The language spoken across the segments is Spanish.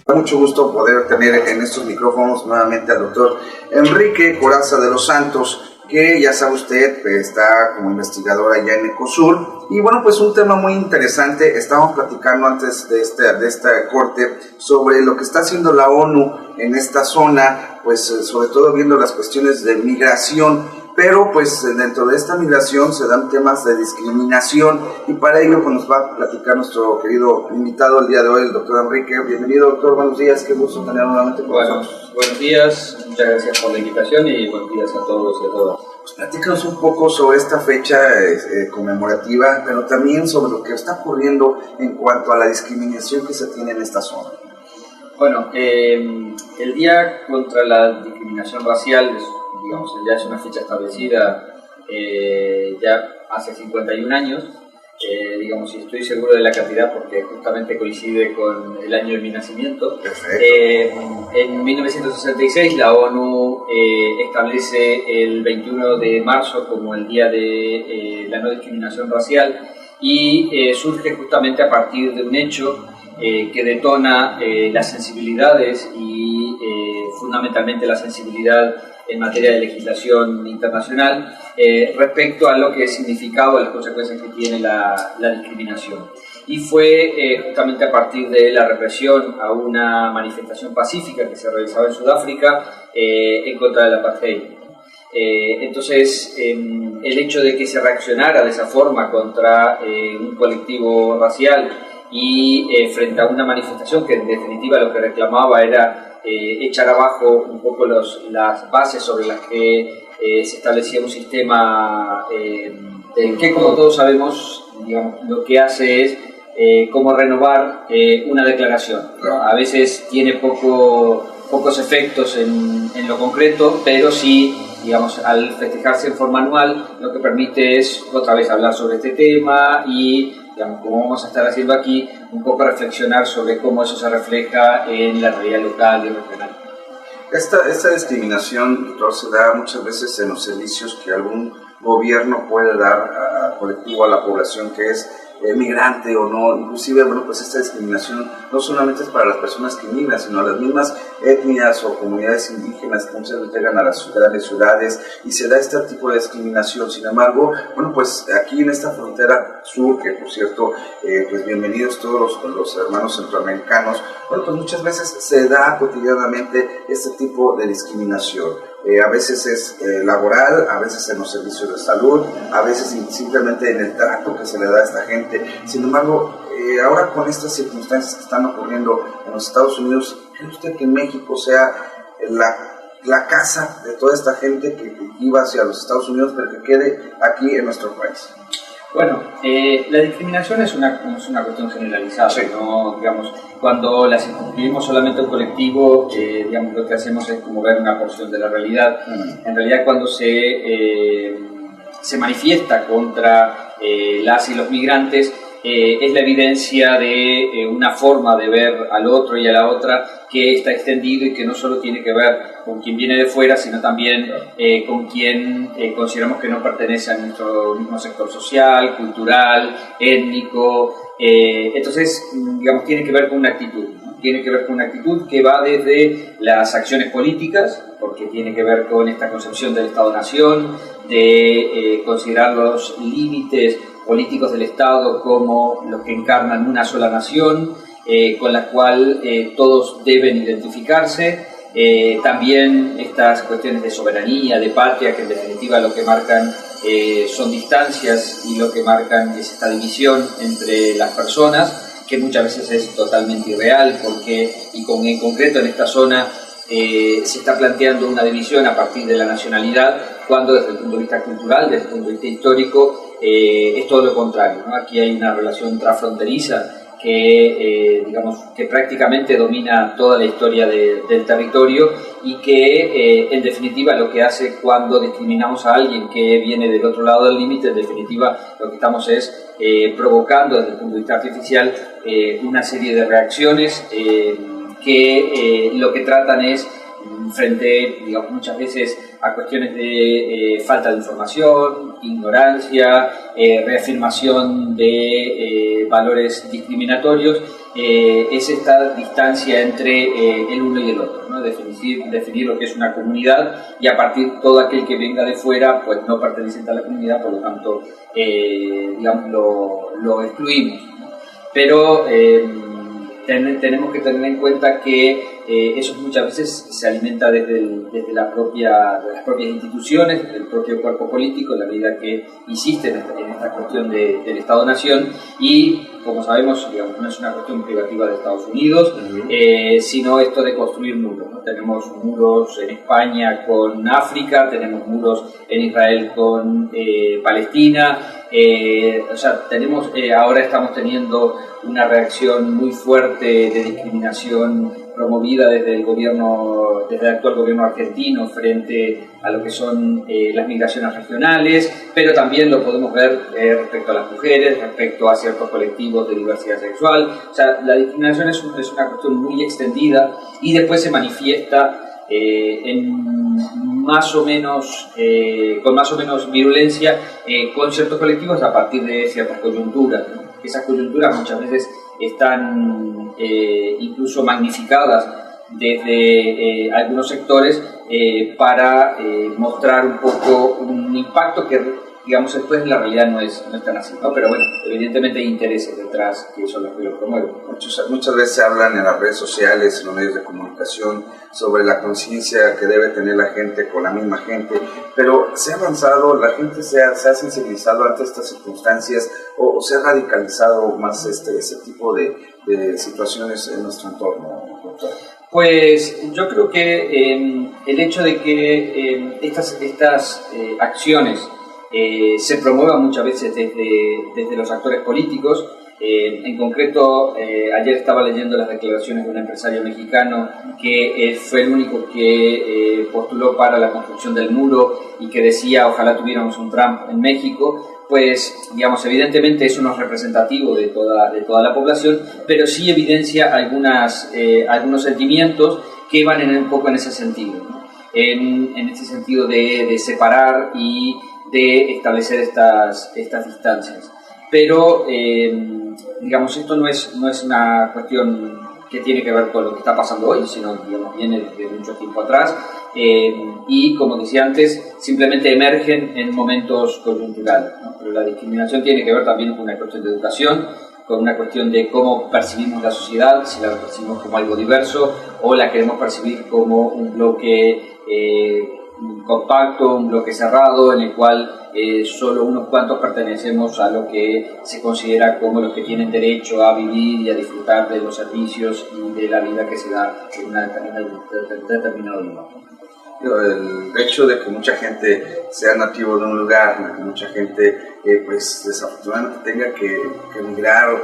Mucho gusto poder tener en estos micrófonos nuevamente al doctor Enrique Corazza de los Santos, que ya sabe usted, está como investigador allá en Ecosur. Y bueno, pues un tema muy interesante. Estábamos platicando antes de este corte sobre lo que está haciendo la ONU en esta zona, pues sobre todo viendo las cuestiones de migración. Pero pues dentro de esta migración se dan temas de discriminación, y para ello pues, nos va a platicar nuestro querido invitado el día de hoy, el doctor Enrique. Bienvenido, doctor, buenos días, qué gusto tener nuevamente con nosotros. Buenos días, muchas gracias por la invitación y buenos días a todos y a todas. Pues platícanos un poco sobre esta fecha conmemorativa, pero también sobre lo que está ocurriendo en cuanto a la discriminación que se tiene en esta zona. Bueno, el Día contra la Discriminación Racial ya es una fecha establecida ya hace 51 años, y estoy seguro de la cantidad porque justamente coincide con el año de mi nacimiento. En 1966 la ONU establece el 21 de marzo como el Día de la No Discriminación Racial, y surge justamente a partir de un hecho que detona las sensibilidades y fundamentalmente la sensibilidad en materia de legislación internacional respecto a lo que significaba las consecuencias que tiene la discriminación. Y fue justamente a partir de la represión a una manifestación pacífica que se realizaba en Sudáfrica en contra del apartheid. Entonces, el hecho de que se reaccionara de esa forma contra un colectivo racial y frente a una manifestación que en definitiva lo que reclamaba era echar abajo un poco las bases sobre las que se establecía un sistema que, como todos sabemos, lo que hace es como renovar una declaración, ¿no? A veces tiene pocos efectos en lo concreto, pero sí, al festejarse en forma anual, lo que permite es otra vez hablar sobre este tema y, como vamos a estar haciendo aquí, un poco reflexionar sobre cómo eso se refleja en la realidad local y regional. Esta discriminación, doctor, se da muchas veces en los servicios que algún gobierno puede dar al colectivo, a la población que es migrante o no. Inclusive, bueno, pues esta discriminación no solamente es para las personas que migran, sino a las mismas etnias o comunidades indígenas que muchas veces llegan a las grandes ciudades, y se da este tipo de discriminación. Sin embargo, bueno, pues aquí en esta frontera sur, que por cierto, pues bienvenidos todos los hermanos centroamericanos, bueno, pues muchas veces se da cotidianamente este tipo de discriminación. A veces es laboral, a veces en los servicios de salud, a veces simplemente en el trato que se le da a esta gente. Sin embargo, ahora con estas circunstancias que están ocurriendo en los Estados Unidos, ¿cree usted que México sea la casa de toda esta gente que iba hacia los Estados Unidos, pero que quede aquí en nuestro país? Bueno, la discriminación es una cuestión generalizada, sí. ¿No? Cuando la circunscribimos solamente a un colectivo, lo que hacemos es como ver una porción de la realidad. En realidad, cuando se manifiesta contra las y los migrantes, es la evidencia de una forma de ver al otro y a la otra que está extendido y que no solo tiene que ver con quien viene de fuera, sino también con quien consideramos que no pertenece a nuestro mismo sector social, cultural, étnico. Entonces, tiene que ver con una actitud, ¿no? Tiene que ver con una actitud que va desde las acciones políticas, porque tiene que ver con esta concepción del Estado-Nación, de considerar los límites políticos del Estado como los que encarnan una sola nación, con la cual todos deben identificarse. También estas cuestiones de soberanía, de patria, que en definitiva lo que marcan son distancias, y lo que marcan es esta división entre las personas, que muchas veces es totalmente irreal, porque, en concreto en esta zona, se está planteando una división a partir de la nacionalidad, cuando desde el punto de vista cultural, desde el punto de vista histórico, es todo lo contrario, ¿no? Aquí hay una relación transfronteriza que prácticamente domina toda la historia del territorio, y que en definitiva lo que hace cuando discriminamos a alguien que viene del otro lado del límite, en definitiva lo que estamos es provocando desde el punto de vista artificial una serie de reacciones que lo que tratan es frente, digamos, muchas veces a cuestiones de falta de información, ignorancia, reafirmación de valores discriminatorios, es esta distancia entre el uno y el otro, ¿no? Definir lo que es una comunidad, y a partir de todo aquel que venga de fuera pues no perteneciente a la comunidad, por lo tanto digamos, lo excluimos, ¿no? Pero tenemos que tener en cuenta que eso muchas veces se alimenta desde las propias instituciones, del propio cuerpo político, la medida que insiste en esta cuestión del Estado-Nación, y como sabemos, digamos, no es una cuestión privativa de Estados Unidos, sino esto de construir muros, ¿no? Tenemos muros en España con África, tenemos muros en Israel con Palestina, o sea, ahora estamos teniendo una reacción muy fuerte de discriminación promovida desde el actual gobierno argentino frente a lo que son las migraciones regionales, pero también lo podemos ver respecto a las mujeres, respecto a ciertos colectivos de diversidad sexual. O sea, la discriminación es una cuestión muy extendida y después se manifiesta con más o menos virulencia con ciertos colectivos a partir de ciertas coyunturas, ¿no? Esas coyunturas muchas veces están incluso magnificadas desde algunos sectores para mostrar un poco un impacto que, digamos, después en la realidad no es tan así, ¿no? Pero bueno, evidentemente hay intereses detrás que son los que lo promueven. Muchas veces se hablan en las redes sociales, en los medios de comunicación, sobre la conciencia que debe tener la gente con la misma gente, pero se ha avanzado, la gente se ha sensibilizado ante estas circunstancias o se ha radicalizado más ese tipo de situaciones en nuestro entorno, doctor. Pues yo creo que el hecho de que estas acciones se promuevan muchas veces desde los actores políticos. En concreto, ayer estaba leyendo las declaraciones de un empresario mexicano que fue el único que postuló para la construcción del muro y que decía ojalá tuviéramos un Trump en México. Pues, digamos, evidentemente eso no es representativo de toda la población, pero sí evidencia algunos sentimientos que van un poco en ese sentido, ¿no? En ese sentido de separar y de establecer estas distancias. Pero, digamos, esto no es una cuestión que tiene que ver con lo que está pasando hoy, sino, digamos, viene de mucho tiempo atrás, y, como decía antes, simplemente emergen en momentos coyunturales, ¿no? Pero la discriminación tiene que ver también con una cuestión de educación, con una cuestión de cómo percibimos la sociedad, si la percibimos como algo diverso o la queremos percibir como un bloque compacto, un bloque cerrado en el cual solo unos cuantos pertenecemos a lo que se considera como los que tienen derecho a vivir y a disfrutar de los servicios y de la vida que se da en un determinado lugar. El hecho de que mucha gente sea nativo de un lugar, que mucha gente pues desafortunadamente tenga que emigrar o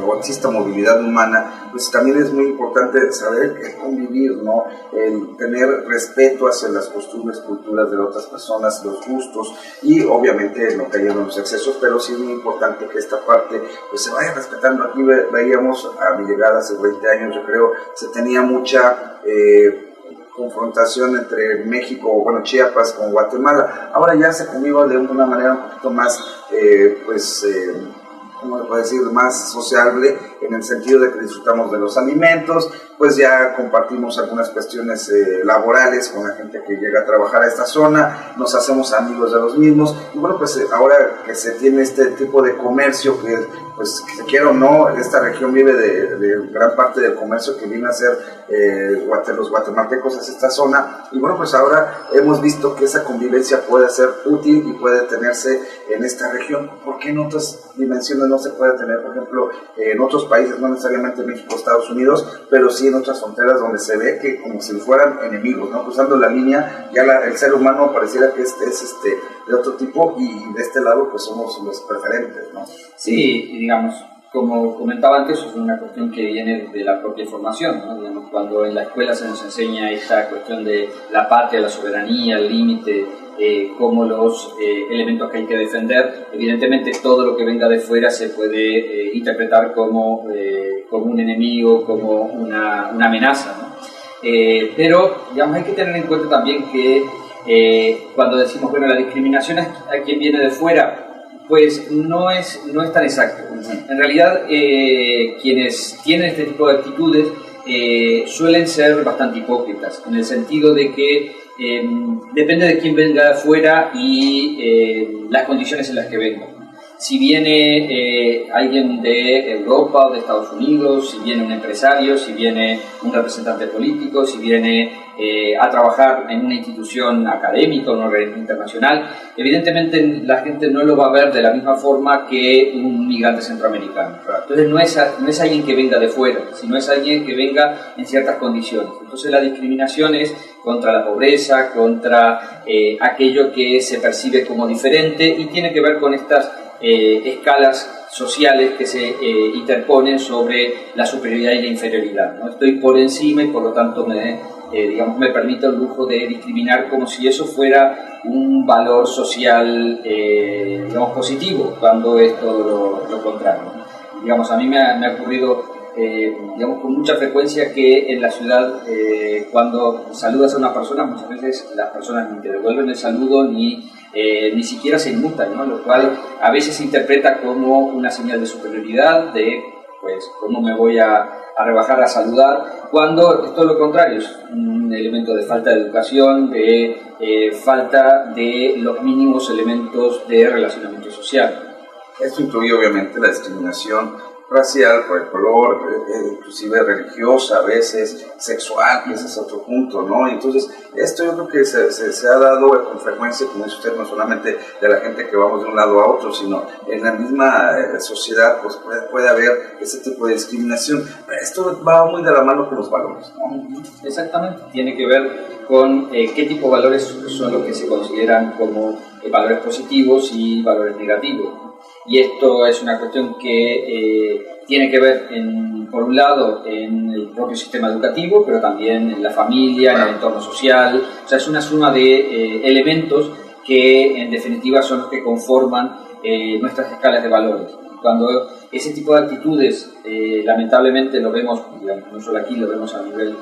o exista movilidad humana, pues también es muy importante saber que convivir, ¿no? El tener respeto hacia las costumbres, culturas de otras personas, los gustos y obviamente no cayendo en los excesos, pero sí es muy importante que esta parte pues se vaya respetando. Aquí veíamos a mi llegada hace 20 años, yo creo, se tenía mucha confrontación entre México, Chiapas con Guatemala. Ahora ya se convive de una manera un poquito más, ¿cómo le puedo decir?, más sociable, en el sentido de que disfrutamos de los alimentos, pues ya compartimos algunas cuestiones laborales con la gente que llega a trabajar a esta zona, nos hacemos amigos de los mismos, y bueno, pues ahora que se tiene este tipo de comercio, que pues que se quiera o no, esta región vive de gran parte del comercio que viene a ser los guatemaltecos hacia esta zona, y bueno, pues ahora hemos visto que esa convivencia puede ser útil y puede tenerse en esta región. ¿Por qué en otras dimensiones no se puede tener? Por ejemplo, en otros países, no necesariamente México, Estados Unidos, pero sí en otras fronteras donde se ve que como si fueran enemigos, ¿no? Cruzando la línea, ya el ser humano pareciera que es de otro tipo, y de este lado pues somos los preferentes, ¿no? Sí, y digamos, como comentaba antes, es una cuestión que viene de la propia formación, ¿no? Digamos, cuando en la escuela se nos enseña esta cuestión de la patria, la soberanía, el límite, como los elementos que hay que defender, evidentemente todo lo que venga de fuera se puede interpretar como un enemigo, como una amenaza, ¿no? Pero digamos, hay que tener en cuenta también que cuando decimos, bueno, la discriminación es a quien viene de fuera, pues no es tan exacto. En realidad, quienes tienen este tipo de actitudes suelen ser bastante hipócritas, en el sentido de que depende de quién venga de afuera y las condiciones en las que venga. Si viene alguien de Europa o de Estados Unidos, si viene un empresario, si viene un representante político, si viene a trabajar en una institución académica o una organización internacional, evidentemente la gente no lo va a ver de la misma forma que un migrante centroamericano. Entonces no es alguien que venga de fuera, sino es alguien que venga en ciertas condiciones. Entonces la discriminación es contra la pobreza, contra aquello que se percibe como diferente y tiene que ver con estas escalas sociales que se interponen sobre la superioridad y la inferioridad, ¿no? Estoy por encima y por lo tanto me permito el lujo de discriminar como si eso fuera un valor social positivo, cuando es todo lo contrario. Digamos, a mí me ha ocurrido con mucha frecuencia que en la ciudad cuando saludas a una persona, muchas veces las personas ni te devuelven el saludo ni siquiera se inmutan, ¿no? Lo cual a veces se interpreta como una señal de superioridad, de pues cómo me voy a rebajar a saludar, cuando es todo lo contrario, es un elemento de falta de educación, de falta de los mínimos elementos de relacionamiento social. Esto incluye obviamente la discriminación racial, por el color, inclusive religiosa, a veces sexual, que ese es otro punto, ¿no? Entonces, esto yo creo que se ha dado con frecuencia, como dice usted, no solamente de la gente que vamos de un lado a otro, sino en la misma sociedad, pues puede haber ese tipo de discriminación. Esto va muy de la mano con los valores, ¿no? Exactamente, tiene que ver con qué tipo de valores son los que se consideran como valores positivos y valores negativos. Y esto es una cuestión que tiene que ver, por un lado, en el propio sistema educativo, pero también en la familia, en el entorno social. O sea, es una suma de elementos que, en definitiva, son los que conforman nuestras escalas de valores. Cuando ese tipo de actitudes, lamentablemente lo vemos, digamos, no solo aquí, lo vemos a nivel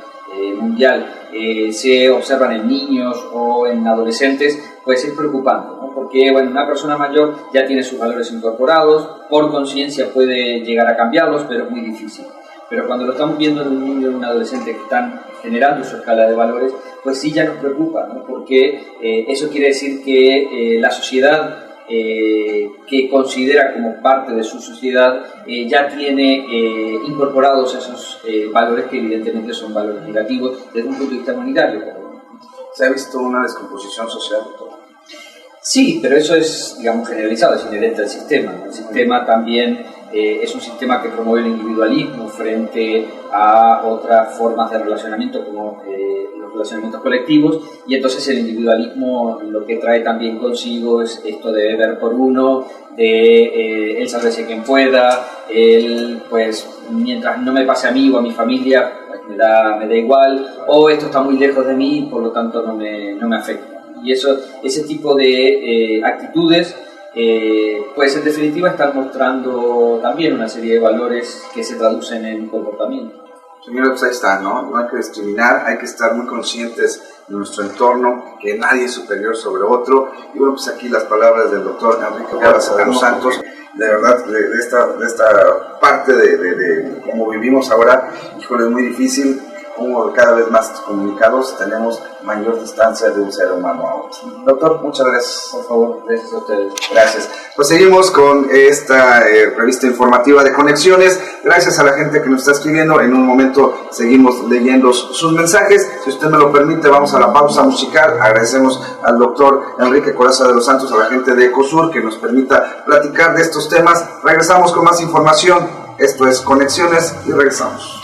mundial, se observan en niños o en adolescentes, pues es preocupante, ¿no? Porque bueno, una persona mayor ya tiene sus valores incorporados, por conciencia puede llegar a cambiarlos, pero es muy difícil. Pero cuando lo estamos viendo en un niño y un adolescente que están generando su escala de valores, pues sí ya nos preocupa, ¿no? Porque eso quiere decir que la sociedad que considera como parte de su sociedad ya tiene incorporados esos valores que evidentemente son valores negativos desde un punto de vista humanitario. ¿Se ha visto una descomposición social? Sí, pero eso es, digamos, generalizado, es inherente al sistema, ¿no? El sistema también es un sistema que promueve el individualismo frente a otras formas de relacionamiento como los relacionamientos colectivos, y entonces el individualismo lo que trae también consigo es esto de ver por uno, de el salvarse quien pueda, el pues mientras no me pase a mí o a mi familia pues, me da igual, o esto está muy lejos de mí, por lo tanto no me afecta. Y ese tipo de actitudes, pues en definitiva están mostrando también una serie de valores que se traducen en comportamiento. Señora, pues ahí está, ¿no? No hay que discriminar, hay que estar muy conscientes de nuestro entorno, que nadie es superior sobre otro. Y bueno, pues aquí las palabras del doctor Enrique Coraza de los Santos, de verdad, de esta parte de cómo vivimos ahora, híjole, es muy difícil. Como cada vez más comunicados tenemos mayor distancia de un ser humano a otro. Doctor, muchas gracias. Por favor, gracias a ustedes. Gracias. Pues seguimos con esta revista informativa de Conexiones. Gracias a la gente que nos está escribiendo. En un momento seguimos leyendo sus mensajes. Si usted me lo permite, vamos a la pausa musical. Agradecemos al doctor Enrique Coraza de los Santos, a la gente de Ecosur, que nos permita platicar de estos temas. Regresamos con más información. Esto es Conexiones y regresamos.